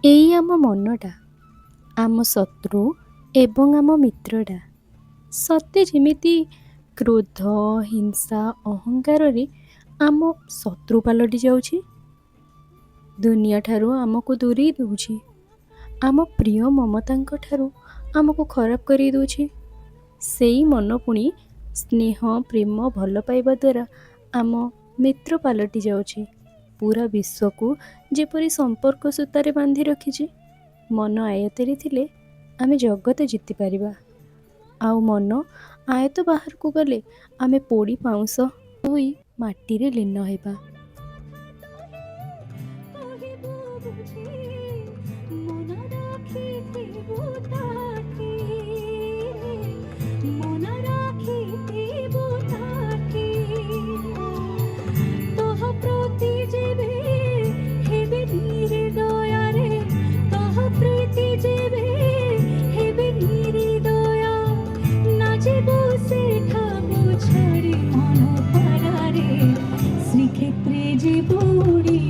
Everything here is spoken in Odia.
ଏଇ ଆମ ମନଟା, ଆମ ଶତ୍ରୁ ଏବଂ ଆମ ମିତ୍ରଟା। ସତେ ଯେମିତି କ୍ରୋଧ, ହିଂସା, ଅହଙ୍କାରରେ ଆମ ଶତ୍ରୁ ପାଲଟି ଯାଉଛି। ଦୁନିଆଠାରୁ ଆମକୁ ଦୂରେଇ ଦେଉଛି। ଆମ ପ୍ରିୟ ମମତାଙ୍କ ଠାରୁ ଆମକୁ ଖରାପ କରି ଦେଉଛି। ସେଇ ମନ ପୁଣି ସ୍ନେହ, ପ୍ରେମ, ଭଲ ପାଇବା ଦ୍ୱାରା ଆମ ମିତ୍ର ପାଲଟି ଯାଉଛି। ପୁରା ବିଶ୍ୱକୁ ଯେପରି ସମ୍ପର୍କ ସୂତାରେ ବାନ୍ଧି ରଖିଛି। ମନ ଆୟତରେ ଥିଲେ ଆମେ ଜଗତ ଜିତିପାରିବା। ଆଉ ମନ ଆୟତ ବାହାରକୁ ଗଲେ ଆମେ ପୋଡ଼ି ପାଉଁଶ ହୋଇ ମାଟିରେ ଲୀନ ହେବା। শ্রীক্ষেত্রে যে বুড়ি